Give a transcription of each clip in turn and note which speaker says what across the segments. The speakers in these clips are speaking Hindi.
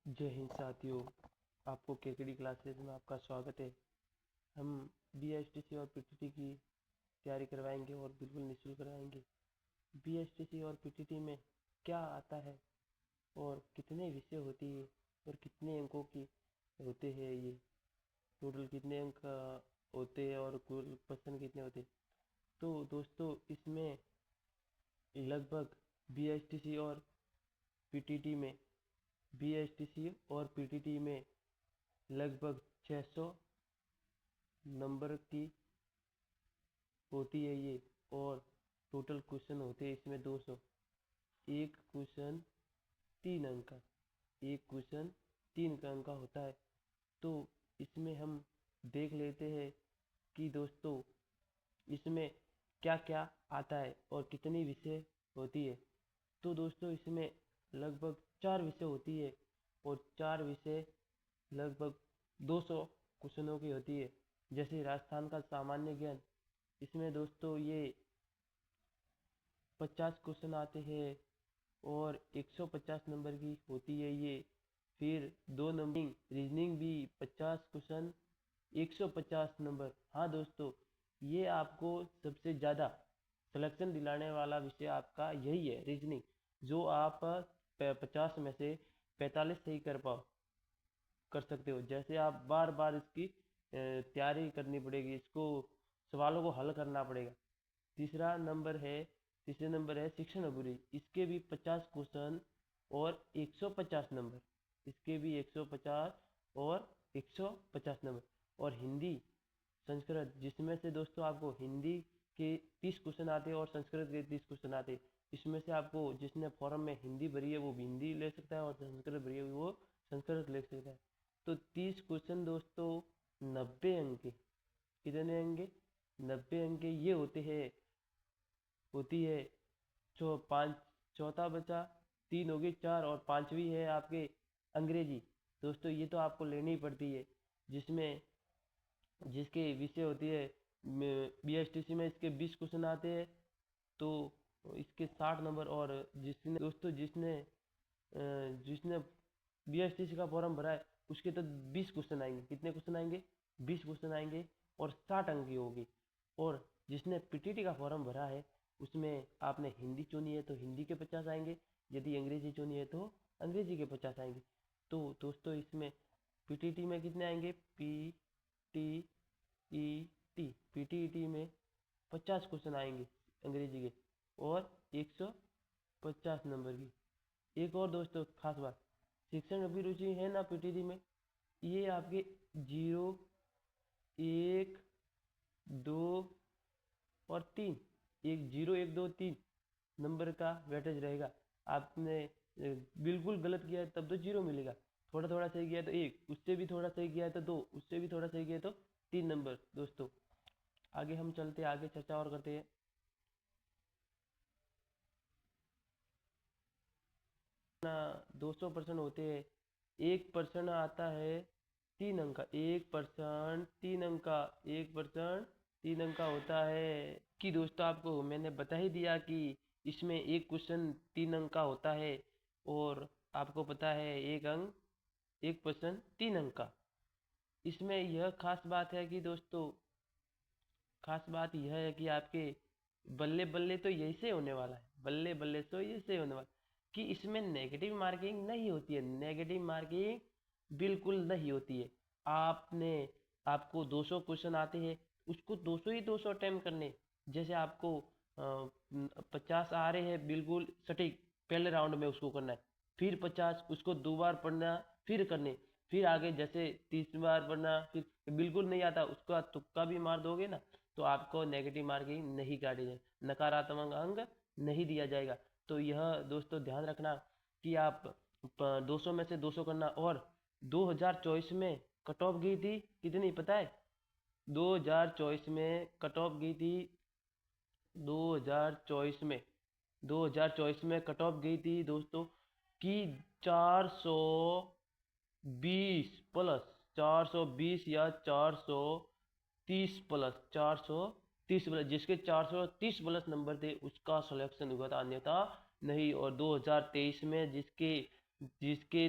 Speaker 1: जय हिंद साथियों। आपको केकेडी क्लासेस में आपका स्वागत है। हम बीएसटीसी और पीटीटी की तैयारी करवाएंगे और बिल्कुल निःशुल्क करवाएंगे। बीएसटीसी और पीटीटी में क्या आता है और कितने विषय होती है और कितने अंकों की होते हैं, ये टोटल कितने अंक होते हैं और कुल प्रश्न कितने होते हैं। तो दोस्तों, इसमें लगभग बीएसटीसी और पीटीटी में बीएसटीसी और पीटीटी में लगभग 600 नंबर की होती है ये, और टोटल क्वेश्चन होते हैं इसमें 200। एक क्वेश्चन 3 अंक का, एक क्वेश्चन 3 अंक का होता है। तो इसमें हम देख लेते हैं कि दोस्तों इसमें क्या क्या आता है और कितनी विषय होती है। तो दोस्तों इसमें लगभग 4 विषय होती है और 4 विषय लगभग 200 क्वेश्चनों की होती है। जैसे राजस्थान का सामान्य ज्ञान, इसमें दोस्तों ये 50 क्वेश्चन आते हैं और 150 नंबर की होती है ये। फिर 2 नंबर रीजनिंग भी 50 क्वेश्चन 150 नंबर। हाँ दोस्तों, ये आपको सबसे ज़्यादा सिलेक्शन दिलाने वाला विषय आपका यही है, रीजनिंग, जो आप 50 में से 45 सही कर सकते हो। जैसे आप बार बार इसकी तैयारी करनी पड़ेगी, इसको सवालों को हल करना पड़ेगा। तीसरे नंबर है शिक्षण अभिरुचि, इसके भी 50 क्वेश्चन और 150 नंबर, इसके भी 150 और 150 नंबर। और हिंदी संस्कृत, जिसमें से दोस्तों आपको हिंदी के 30 क्वेश्चन आते हैं और संस्कृत के 30 क्वेश्चन आते हैं। इसमें से आपको जिसने फॉर्म में हिंदी भरी है वो भी हिंदी ले सकता है और संस्कृत भरी है वो संस्कृत ले सकता है। तो 30 क्वेश्चन दोस्तों 90 अंक के। कितने अंक के? 90 अंक के ये होती है। चौथा बचा, 3 हो गए, 4, और 5वीं है आपके अंग्रेजी। दोस्तों ये तो आपको लेनी ही पड़ती है, जिसमें जिसके विषय होती है बीएसटीसी में इसके 20 क्वेश्चन आते हैं, तो इसके 60 नंबर। और जिसने बीएसटीसी का फॉर्म भरा है उसके तो 20 क्वेश्चन आएंगे। कितने क्वेश्चन आएंगे? 20 क्वेश्चन आएंगे और 60 अंक की होगी। और जिसने पीटीटी का फॉर्म भरा है उसमें आपने हिंदी चुनी है तो हिंदी के 50 आएंगे, यदि अंग्रेजी चुनी है तो अंग्रेजी के 50 आएंगे। तो दोस्तों इसमें पीटीटी में कितने आएंगे? पीटीईटी में 50 क्वेश्चन आएंगे अंग्रेजी के और 150 नंबर की। एक और दोस्तों खास बात, शिक्षण अभिरुचि है ना पीटीटी में, ये आपके 0, 1, 2 और 3, 0, 1, 2, 3 नंबर का वेटेज रहेगा। आपने बिल्कुल गलत किया है तब तो 0 मिलेगा, थोड़ा थोड़ा सही किया है तो 1, उससे भी थोड़ा सही किया है तो 2, उससे भी थोड़ा सही किया है तो 3 नंबर। दोस्तों आगे हम चलते, आगे चर्चा और करते हैं। 200% होते हैं। 1% आता है 3 अंक का, 1% 3 अंक का, 1% 3 अंक का होता है। कि दोस्तों आपको मैंने बता ही दिया कि इसमें एक क्वेश्चन 3 अंक का होता है और आपको पता है 1% 3 अंक का। इसमें यह खास बात है कि दोस्तों, खास बात यह है कि आपके बल्ले बल्ले तो यही से होने वाला है, बल्ले बल्ले तो यही से होने वाला कि इसमें नेगेटिव मार्किंग नहीं होती है। नेगेटिव मार्किंग बिल्कुल नहीं होती है। आपको 200 क्वेश्चन आते हैं, उसको 200 ही 200 अटेम्प्ट करने। जैसे आपको 50 आ रहे हैं बिल्कुल सटीक, पहले राउंड में उसको करना है, फिर 50 उसको 2 बार पढ़ना, फिर करने, फिर आगे जैसे 30 बार पढ़ना, फिर बिल्कुल नहीं आता उसका तुक्का भी मार दोगे ना तो आपको नेगेटिव मार्किंग नहीं काटी जाए, नकारात्मक अंक नहीं दिया जाएगा। तो यह दोस्तों ध्यान रखना कि आप 200 में से 200 करना। और 2024 में कट ऑफ गई थी कितनी पता है? 2024 में कट ऑफ गई थी, 2024 में 2024 में कट ऑफ गई थी दोस्तों कि 420 प्लस, 420 या 430 प्लस, 430 प्लस, जिसके 430 प्लस नंबर थे उसका सिलेक्शन हुआ था, अन्यथा नहीं। और 2023 में जिसके जिसके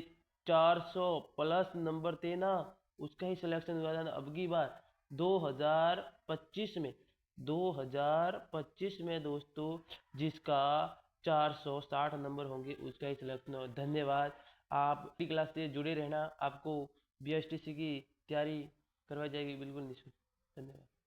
Speaker 1: 400 प्लस नंबर थे ना, उसका ही सिलेक्शन हुआ था ना अब की बार 2025 में। 2025 में दोस्तों जिसका 460 नंबर होंगे उसका ही सिलेक्शन हो। धन्यवाद। आप क्लास से जुड़े रहना, आपको BSTC की तैयारी करवाई जाएगी बिल्कुल निःशुल्क। धन्यवाद।